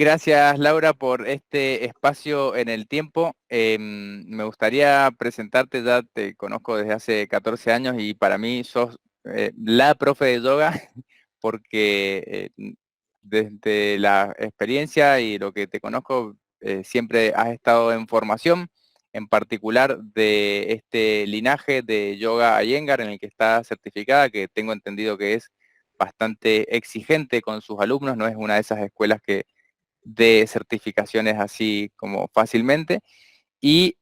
Gracias, Laura, por este espacio en el tiempo. Me gustaría presentarte, ya te conozco desde hace 14 años y para mí sos la profe de yoga porque desde la experiencia y lo que te conozco, siempre has estado en formación, en particular de este linaje de yoga Iyengar en el que está certificada, que tengo entendido que es bastante exigente con sus alumnos, no es una de esas escuelas que de certificaciones así como fácilmente. Y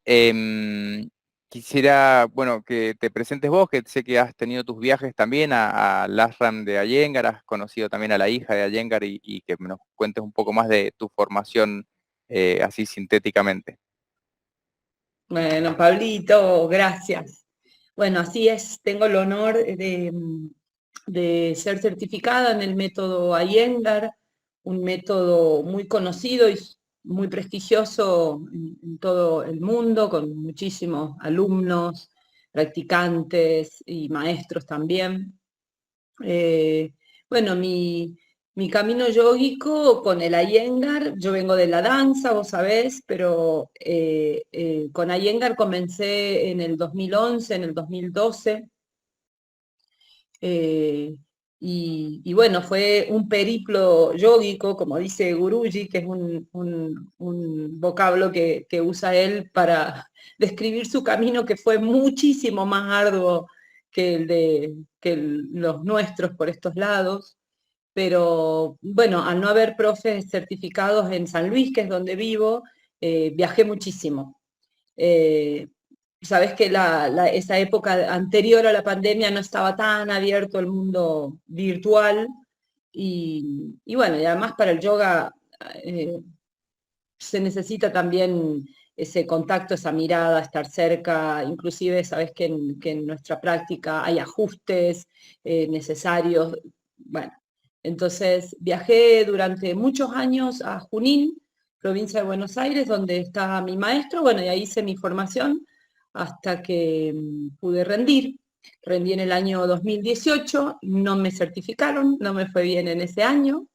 quisiera, bueno, que te presentes vos, que sé que has tenido tus viajes también al ashram de Iyengar, has conocido también a la hija de Iyengar y que nos cuentes un poco más de tu formación así sintéticamente. Bueno, Pablito, gracias. Bueno, así es, tengo el honor de ser certificada en el método Iyengar, un método muy conocido y muy prestigioso en todo el mundo, con muchísimos alumnos, practicantes y maestros también. Eh, bueno, mi camino yógico con el Iyengar, yo vengo de la danza, vos sabés, pero con Iyengar comencé en el 2011, en el 2012, eh, y bueno, fue un periplo yógico, como dice Guruji, que es un vocablo que usa él para describir su camino, que fue muchísimo más arduo que los nuestros por estos lados. Pero bueno, al no haber profes certificados en San Luis, que es donde vivo, viajé muchísimo. Eh, Sabes que esa época anterior a la pandemia no estaba tan abierto el mundo virtual y bueno, y además para el yoga eh, se necesita también ese contacto, esa mirada, estar cerca, inclusive sabes que en nuestra práctica hay ajustes necesarios. Bueno, entonces viajé durante muchos años a Junín, provincia de Buenos Aires, donde está mi maestro, bueno, y ahí hice mi formación hasta que pude rendir. Rendí en el año 2018, no me certificaron, no me fue bien en ese año,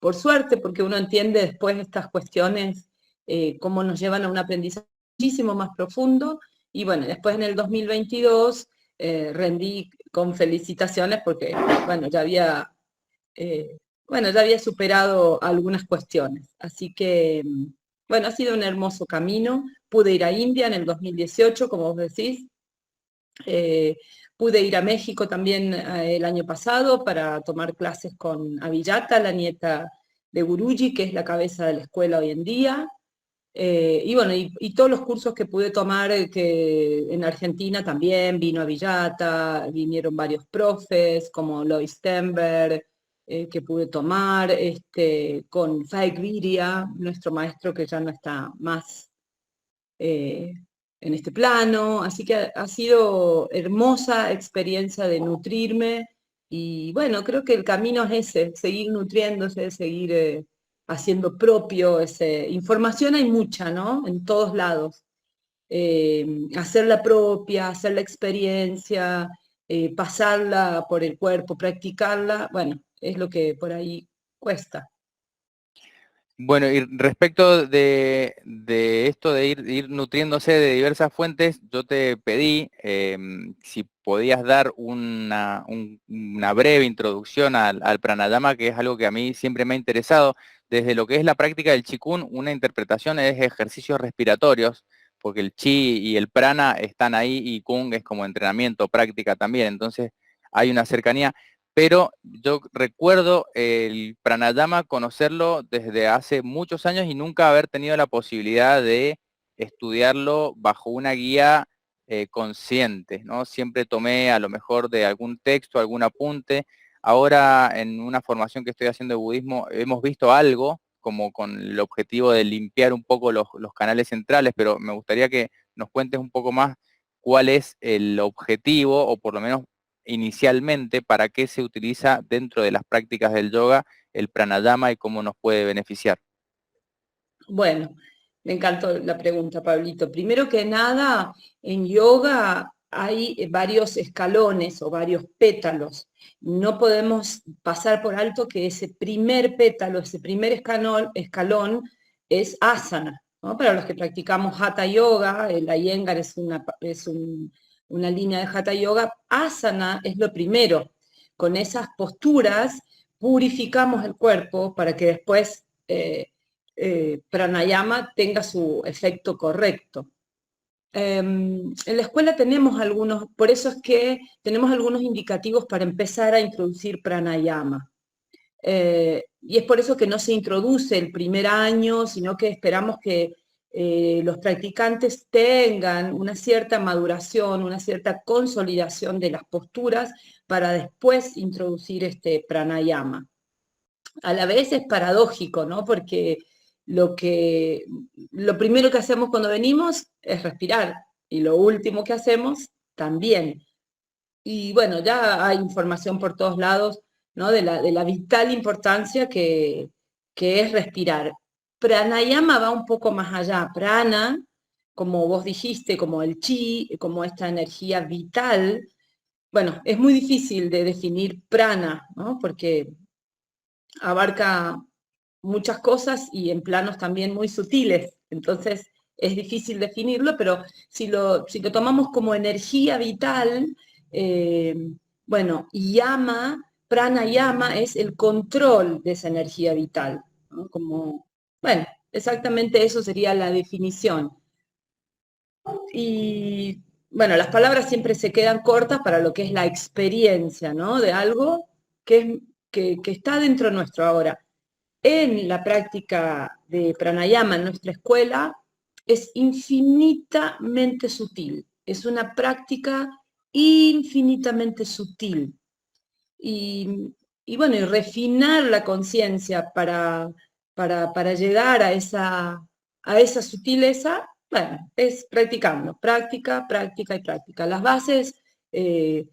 por suerte, porque uno entiende después estas cuestiones, cómo nos llevan a un aprendizaje muchísimo más profundo. Y bueno, después en el 2022 rendí con felicitaciones porque, bueno, eh, ya había superado algunas cuestiones. Así que, bueno, ha sido un hermoso camino. Pude ir a India en el 2018, como vos decís. Eh, Pude ir a México también el año pasado para tomar clases con Avillata, la nieta de Guruji, que es la cabeza de la escuela hoy en día. Y bueno, y todos los cursos que pude tomar que en Argentina también vino Avillata, vinieron varios profes como Lois Stenberg, que pude tomar, con Faik Viria, nuestro maestro que ya no está más eh, en este plano, así que ha sido hermosa experiencia de nutrirme y bueno, creo que el camino es ese, seguir nutriéndose, seguir haciendo propio ese. Información hay mucha, ¿no? En todos lados. Hacerla propia, hacer la experiencia, pasarla por el cuerpo, practicarla, bueno, es lo que por ahí cuesta. Bueno, y respecto de esto de ir nutriéndose de diversas fuentes, yo te pedí si podías dar una breve introducción al pranayama, que es algo que a mí siempre me ha interesado. Desde lo que es la práctica del Qigong, una interpretación es ejercicios respiratorios, porque el Qi y el prana están ahí y Kung es como entrenamiento, práctica también, entonces hay una cercanía, pero yo recuerdo el pranayama conocerlo desde hace muchos años y nunca haber tenido la posibilidad de estudiarlo bajo una guía consciente, ¿no? Siempre tomé a lo mejor de algún texto, algún apunte. Ahora en una formación que estoy haciendo de budismo hemos visto algo como con el objetivo de limpiar un poco los canales centrales, pero me gustaría que nos cuentes un poco más cuál es el objetivo o por lo menos inicialmente para qué se utiliza dentro de las prácticas del yoga el pranayama y cómo nos puede beneficiar. Bueno, me encantó la pregunta, Pablito. Primero que nada, en yoga hay varios escalones o varios pétalos. No podemos pasar por alto que ese primer pétalo, ese primer escalón es asana, ¿no? Para los que practicamos Hatha Yoga, el Iyengar una línea de Hatha Yoga, asana es lo primero. Con esas posturas purificamos el cuerpo para que después pranayama tenga su efecto correcto. En la escuela tenemos algunos, por eso es que tenemos algunos indicativos para empezar a introducir pranayama. Y es por eso que no se introduce el primer año, sino que esperamos que los practicantes tengan una cierta maduración, una cierta consolidación de las posturas para después introducir este pranayama. A la vez es paradójico, ¿no? Porque lo primero que hacemos cuando venimos es respirar y lo último que hacemos también. Y bueno, ya hay información por todos lados, ¿no? De la vital importancia que es respirar. Pranayama va un poco más allá. Prana, como vos dijiste, como el chi, como esta energía vital. Bueno, es muy difícil de definir prana, ¿no? Porque abarca muchas cosas y en planos también muy sutiles. Entonces es difícil definirlo, pero si lo tomamos como energía vital, eh, bueno, yama, prana yama es el control de esa energía vital, ¿no? Como, bueno, exactamente eso sería la definición. Y bueno, las palabras siempre se quedan cortas para lo que es la experiencia, ¿no? De algo que está dentro nuestro ahora. En la práctica de pranayama en nuestra escuela es infinitamente sutil. Es una práctica infinitamente sutil. Y bueno, y refinar la conciencia para llegar a esa sutileza, bueno, es practicando, práctica, práctica y práctica. Las bases eh,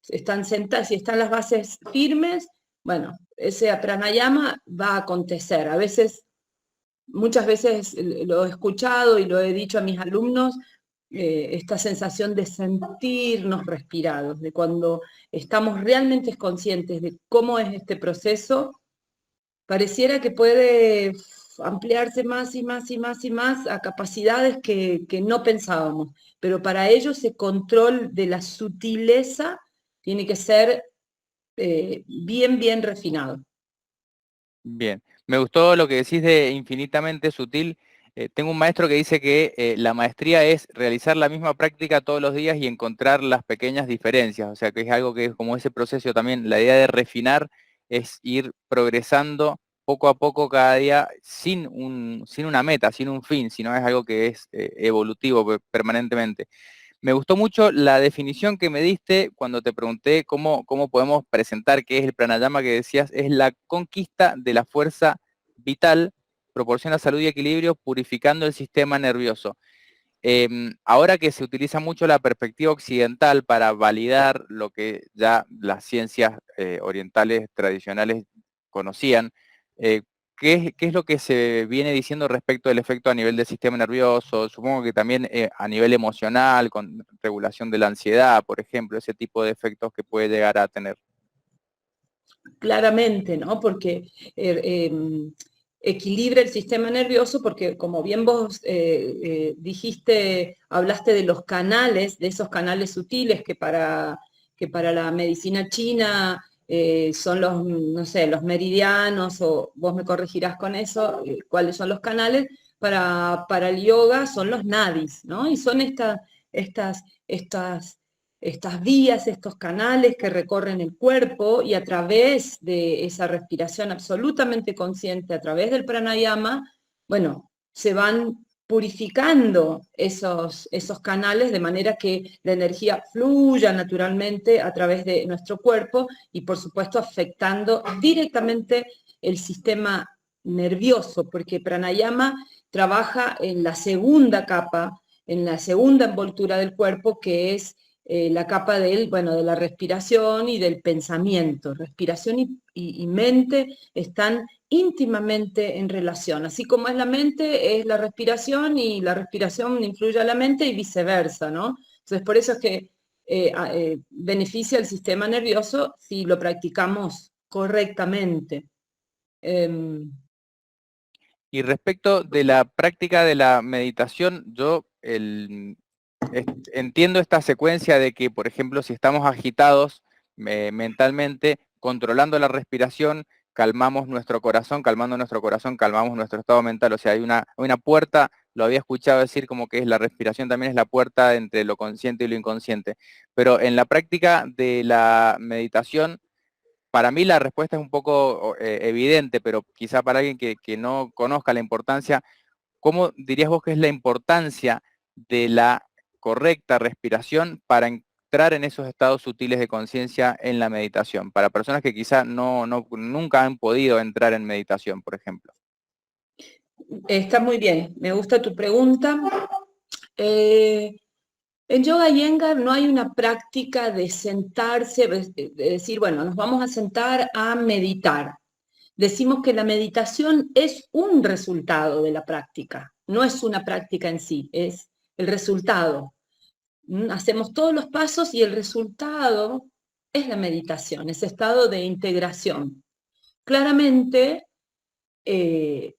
están sentadas, si están las bases firmes, bueno, ese pranayama va a acontecer. Muchas veces lo he escuchado y lo he dicho a mis alumnos, esta sensación de sentirnos respirados, de cuando estamos realmente conscientes de cómo es este proceso, pareciera que puede ampliarse más y más y más y más a capacidades que no pensábamos. Pero para ello ese control de la sutileza tiene que ser bien, bien refinado. Bien, me gustó lo que decís de infinitamente sutil. Tengo un maestro que dice que la maestría es realizar la misma práctica todos los días y encontrar las pequeñas diferencias, o sea que es algo que es como ese proceso también, la idea de refinar es ir progresando poco a poco cada día sin una meta, sin un fin, sino es algo que es evolutivo permanentemente. Me gustó mucho la definición que me diste cuando te pregunté cómo podemos presentar qué es el pranayama, que decías, es la conquista de la fuerza vital, proporciona salud y equilibrio, purificando el sistema nervioso. Ahora que se utiliza mucho la perspectiva occidental para validar lo que ya las ciencias orientales tradicionales conocían, eh, ¿qué es lo que se viene diciendo respecto del efecto a nivel del sistema nervioso? Supongo que también a nivel emocional, con regulación de la ansiedad, por ejemplo, ese tipo de efectos que puede llegar a tener. Claramente, ¿no? Porque equilibra el sistema nervioso, porque como bien vos dijiste, hablaste de los canales, de esos canales sutiles que para la medicina china son los, no sé, los meridianos, o vos me corregirás con eso, cuáles son los canales, para el yoga son los nadis, ¿no? Y son estas, estas estas vías, estos canales que recorren el cuerpo, y a través de esa respiración absolutamente consciente, a través del pranayama, bueno, se van purificando esos canales de manera que la energía fluya naturalmente a través de nuestro cuerpo y por supuesto afectando directamente el sistema nervioso, porque pranayama trabaja en la segunda capa, en la segunda envoltura del cuerpo, que es la capa de la respiración y del pensamiento. Respiración y mente están íntimamente en relación. Así como es la mente, es la respiración, y la respiración influye a la mente y viceversa, ¿no? Entonces, por eso es que beneficia el sistema nervioso si lo practicamos correctamente. Em, Y respecto de la práctica de la meditación, yo entiendo esta secuencia de que, por ejemplo, si estamos agitados mentalmente, controlando la respiración, calmamos nuestro corazón, calmando nuestro corazón, calmamos nuestro estado mental. O sea, hay una puerta, lo había escuchado decir como que es la respiración también es la puerta entre lo consciente y lo inconsciente. Pero en la práctica de la meditación, para mí la respuesta es un poco evidente, pero quizá para alguien que no conozca la importancia, ¿cómo dirías vos que es la importancia de la correcta respiración para entrar en esos estados sutiles de conciencia en la meditación? Para personas que quizá nunca han podido entrar en meditación, por ejemplo. Está muy bien, me gusta tu pregunta. Eh, en Yoga Iyengar no hay una práctica de sentarse, de decir, bueno, nos vamos a sentar a meditar. Decimos que la meditación es un resultado de la práctica, no es una práctica en sí, es el resultado. Hacemos todos los pasos y el resultado es la meditación, ese estado de integración. Claramente, eh,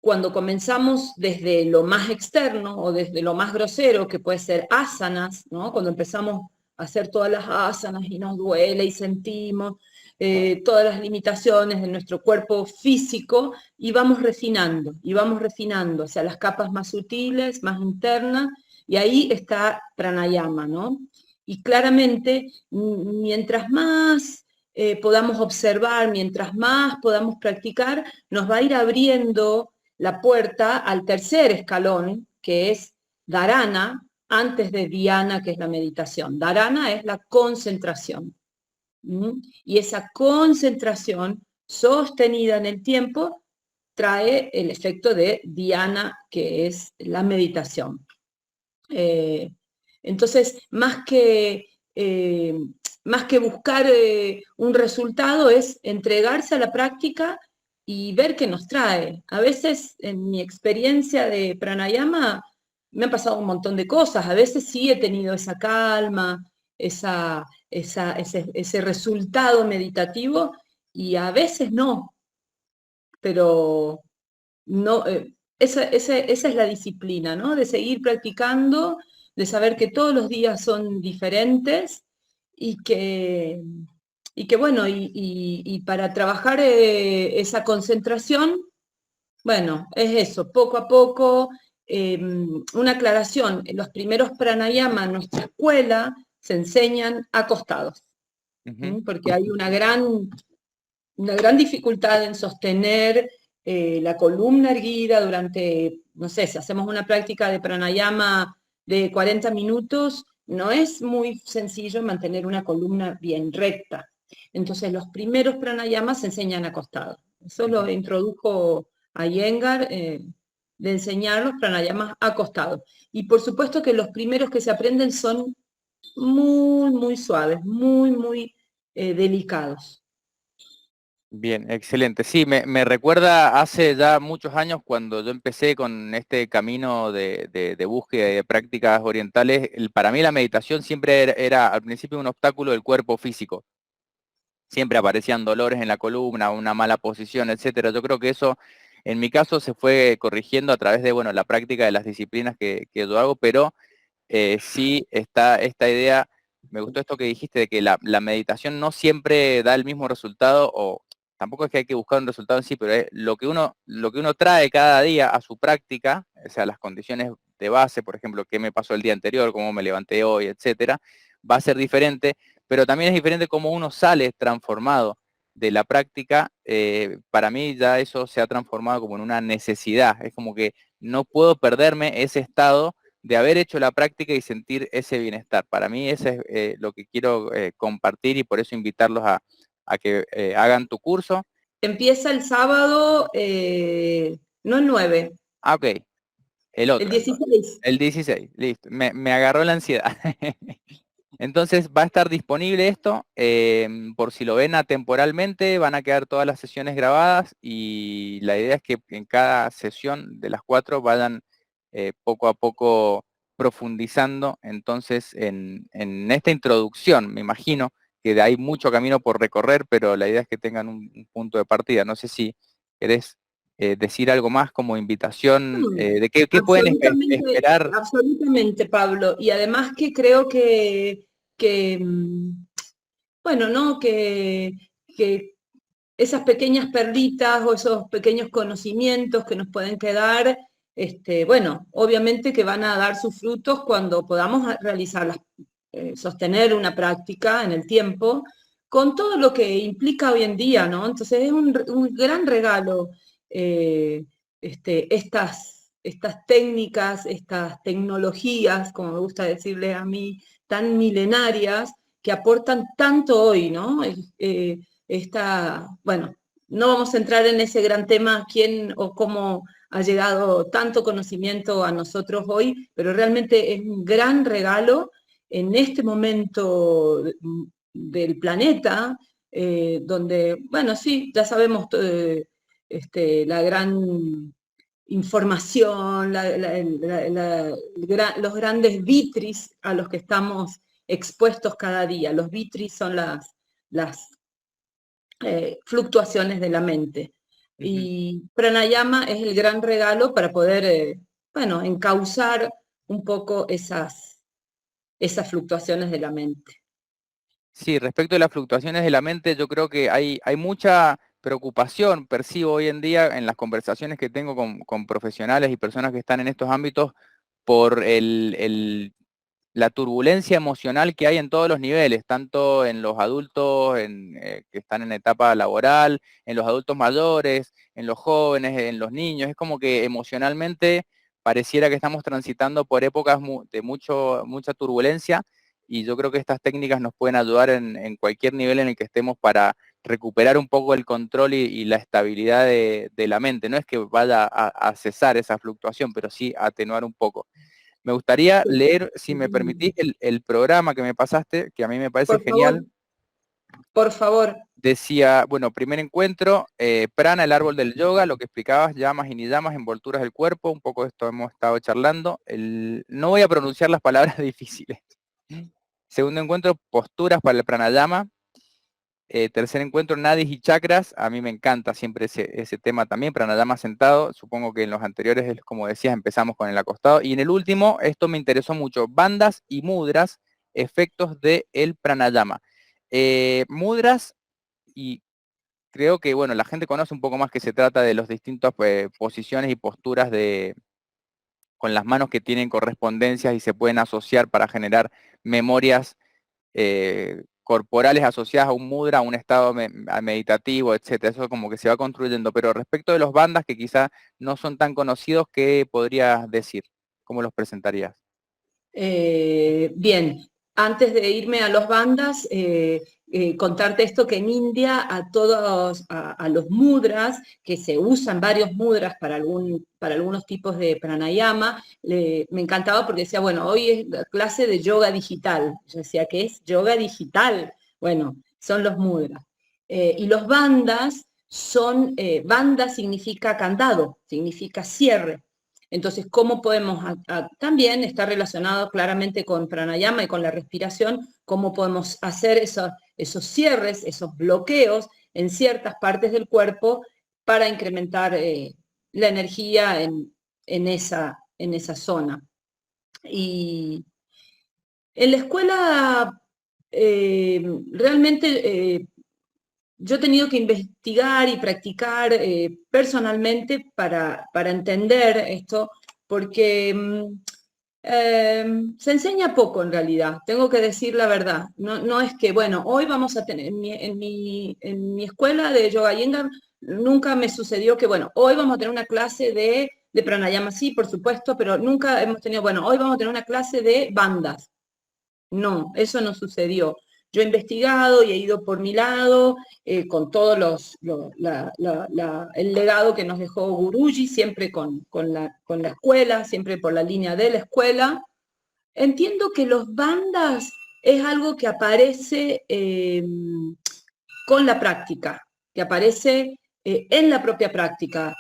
cuando comenzamos desde lo más externo o desde lo más grosero, que puede ser asanas, ¿no? Cuando empezamos a hacer todas las asanas y nos duele y sentimos todas las limitaciones de nuestro cuerpo físico y vamos refinando hacia las capas más sutiles, más internas, y ahí está pranayama, ¿no? Y claramente, mientras más podamos observar, mientras más podamos practicar, nos va a ir abriendo la puerta al tercer escalón, que es dharana, antes de dhyana, que es la meditación. Dharana es la concentración. Y esa concentración sostenida en el tiempo trae el efecto de dhyana, que es la meditación. Eh, entonces, más que buscar un resultado, es entregarse a la práctica y ver qué nos trae. A veces, en mi experiencia de pranayama, me han pasado un montón de cosas. A veces sí he tenido esa calma, ese resultado meditativo, y a veces no, pero no, esa es la disciplina, ¿no? De seguir practicando, de saber que todos los días son diferentes y que, bueno, y para trabajar esa concentración, bueno, es eso, poco a poco, una aclaración, los primeros pranayama en nuestra escuela se enseñan acostados, porque hay una gran dificultad en sostener la columna erguida durante, no sé, si hacemos una práctica de pranayama de 40 minutos, no es muy sencillo mantener una columna bien recta. Entonces, los primeros pranayamas se enseñan acostados. Eso lo introdujo a Iyengar, de enseñar los pranayamas acostados. Y por supuesto que los primeros que se aprenden son muy, muy suaves, muy, muy delicados. Bien, excelente. Sí, me recuerda hace ya muchos años cuando yo empecé con este camino de búsqueda y de prácticas orientales. Para mí la meditación siempre era al principio un obstáculo del cuerpo físico. Siempre aparecían dolores en la columna, una mala posición, etcétera. Yo creo que eso, en mi caso, se fue corrigiendo a través de, bueno, la práctica de las disciplinas que yo hago, pero sí está esta idea, me gustó esto que dijiste de que la meditación no siempre da el mismo resultado, o tampoco es que hay que buscar un resultado en sí, pero es lo que uno trae cada día a su práctica, o sea, las condiciones de base, por ejemplo, qué me pasó el día anterior, cómo me levanté hoy, etcétera, va a ser diferente, pero también es diferente cómo uno sale transformado de la práctica. Para mí ya eso se ha transformado como en una necesidad, es como que no puedo perderme ese estado de haber hecho la práctica y sentir ese bienestar. Para mí ese es lo que quiero compartir, y por eso invitarlos a que hagan tu curso. Empieza el sábado, no el 9, Ah, ok, el el otro entonces. 16. El 16, listo. Me agarró la ansiedad. Entonces va a estar disponible esto, por si lo ven atemporalmente, van a quedar todas las sesiones grabadas, y la idea es que en cada sesión de las 4 vayan poco a poco profundizando entonces en esta introducción. Me imagino que hay mucho camino por recorrer, pero la idea es que tengan un punto de partida. No sé si querés decir algo más como invitación, de qué pueden Absolutamente, esperar. absolutamente, Pablo. Y además que creo que bueno, ¿no? Que esas pequeñas perlitas o esos pequeños conocimientos que nos pueden quedar, bueno, obviamente que van a dar sus frutos cuando podamos realizarlas, sostener una práctica en el tiempo, con todo lo que implica hoy en día, ¿no? Entonces es un gran regalo eh, estas técnicas, estas tecnologías, como me gusta decirle a mí, tan milenarias, que aportan tanto hoy, ¿no? Bueno, no vamos a entrar en ese gran tema, quién o cómo ha llegado tanto conocimiento a nosotros hoy, pero realmente es un gran regalo en este momento del planeta, donde, bueno, sí, ya sabemos la gran información, los grandes vitris a los que estamos expuestos cada día. Los vitris son las fluctuaciones de la mente. Ujú. Y pranayama es el gran regalo para poder, bueno, encauzar un poco esas fluctuaciones de la mente. Sí, respecto a las fluctuaciones de la mente, yo creo que hay mucha preocupación, percibo hoy en día en las conversaciones que tengo con profesionales y personas que están en estos ámbitos por la turbulencia emocional que hay en todos los niveles, tanto en los adultos que están en etapa laboral, en los adultos mayores, en los jóvenes, en los niños. Es como que emocionalmente pareciera que estamos transitando por épocas de mucha turbulencia, y yo creo que estas técnicas nos pueden ayudar en cualquier nivel en el que estemos para recuperar un poco el control y la estabilidad de la mente. No es que vaya a cesar esa fluctuación, pero sí a atenuar un poco. Me gustaría leer, si me permitís, el programa que me pasaste, que a mí me parece Por favor, genial. por favor. Decía, bueno, primer encuentro, prana, el árbol del yoga, lo que explicabas, llamas y ni llamas, envolturas del cuerpo, un poco de esto hemos estado charlando. No voy a pronunciar las palabras difíciles. Segundo encuentro, posturas para el pranayama. Tercer encuentro, nadis y chakras. A mí me encanta siempre ese tema también, pranayama sentado. Supongo que en los anteriores, como decías, empezamos con el acostado. Y en el último, esto me interesó mucho, bandas y mudras, efectos del pranayama. Mudras, y creo que, bueno, la gente conoce un poco más que se trata de las distintas posiciones y posturas con las manos que tienen correspondencias y se pueden asociar para generar memorias corporales asociadas a un mudra, a un estado meditativo, etcétera. Eso como que se va construyendo. Pero respecto de los bandas que quizá no son tan conocidos, ¿qué podrías decir? ¿Cómo los presentarías? Bien, antes de irme a los bandas, contarte esto que en India a los mudras, que se usan varios mudras para algunos tipos de pranayama, me encantaba porque decía, bueno, hoy es la clase de yoga digital. Yo decía, ¿qué es yoga digital? Bueno, son los mudras. Y los bandas banda significa candado, significa cierre. Entonces, ¿cómo podemos, también está relacionado claramente con pranayama y con la respiración, cómo podemos hacer esos cierres, esos bloqueos en ciertas partes del cuerpo para incrementar la energía en esa zona? Y en la escuela, realmente yo he tenido que investigar y practicar personalmente para entender esto, porque se enseña poco en realidad, tengo que decir la verdad. No, no es que, bueno, hoy vamos a tener, en mi escuela de Yoga Iyengar, nunca me sucedió que, bueno, hoy vamos a tener una clase de pranayama, sí, por supuesto, pero nunca hemos tenido, bueno, hoy vamos a tener una clase de bandas. No, eso no sucedió. Yo he investigado y he ido por mi lado, con todo el legado que nos dejó Guruji, siempre con la escuela, siempre por la línea de la escuela. Entiendo que los bandas es algo que aparece con la práctica, que aparece en la propia práctica.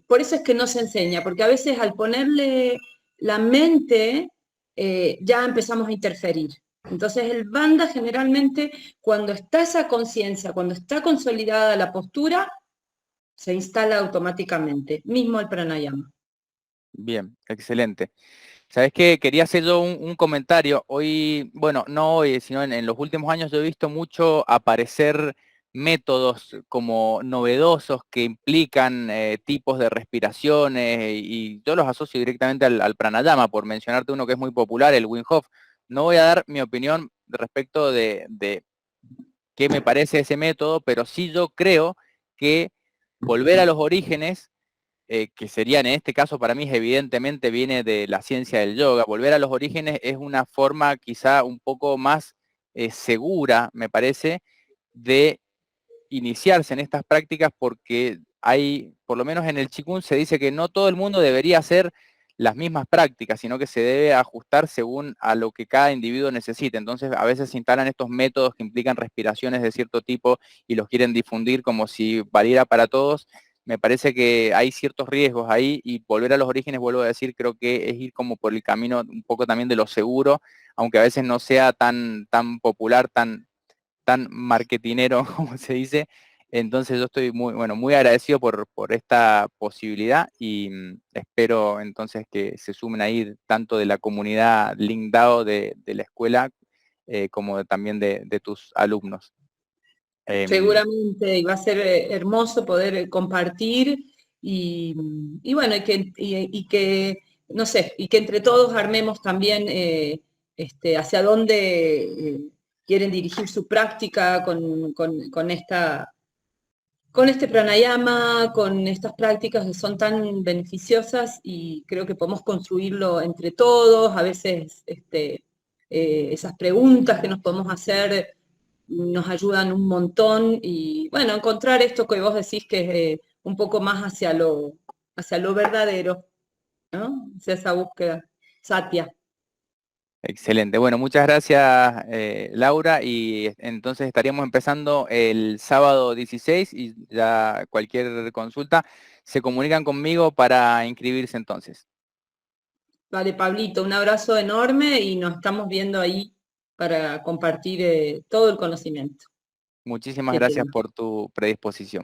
Por eso es que no se enseña, porque a veces al ponerle la mente ya empezamos a interferir. Entonces el Bandha generalmente, cuando está esa conciencia, cuando está consolidada la postura, se instala automáticamente, mismo el pranayama. Bien, excelente. ¿Sabes qué? Quería hacer yo un comentario. Hoy, bueno, no hoy, sino en los últimos años yo he visto mucho aparecer métodos como novedosos que implican tipos de respiraciones y yo los asocio directamente al pranayama, por mencionarte uno que es muy popular, el Wim Hof. No voy a dar mi opinión respecto de qué me parece ese método, pero sí yo creo que volver a los orígenes que serían en este caso para mí evidentemente viene de la ciencia del yoga. Volver a los orígenes es una forma quizá un poco más segura, me parece, de iniciarse en estas prácticas porque hay, por lo menos en el Qigong se dice que no todo el mundo debería hacer las mismas prácticas, sino que se debe ajustar según a lo que cada individuo necesite. Entonces, a veces se instalan estos métodos que implican respiraciones de cierto tipo y los quieren difundir como si valiera para todos. Me parece que hay ciertos riesgos ahí y volver a los orígenes, vuelvo a decir, creo que es ir como por el camino un poco también de lo seguro, aunque a veces no sea tan popular, tan marketinero, como se dice. Entonces yo estoy muy, bueno, muy agradecido por esta posibilidad y espero entonces que se sumen ahí tanto de la comunidad LinkedAo de la escuela como también de tus alumnos. Seguramente y va a ser hermoso poder compartir y, bueno, y que, no sé, y que entre todos armemos también hacia dónde quieren dirigir su práctica con este pranayama, con estas prácticas que son tan beneficiosas y creo que podemos construirlo entre todos, a veces esas preguntas que nos podemos hacer nos ayudan un montón y bueno, encontrar esto que vos decís que es un poco más hacia lo verdadero, ¿no? Hacia esa búsqueda, Satya. Excelente. Bueno, muchas gracias, Laura. Y entonces estaríamos empezando el sábado 16 y ya cualquier consulta se comunican conmigo para inscribirse entonces. Vale, Pablito, un abrazo enorme y nos estamos viendo ahí para compartir todo el conocimiento Muchísimas que gracias tengo. por tu predisposición.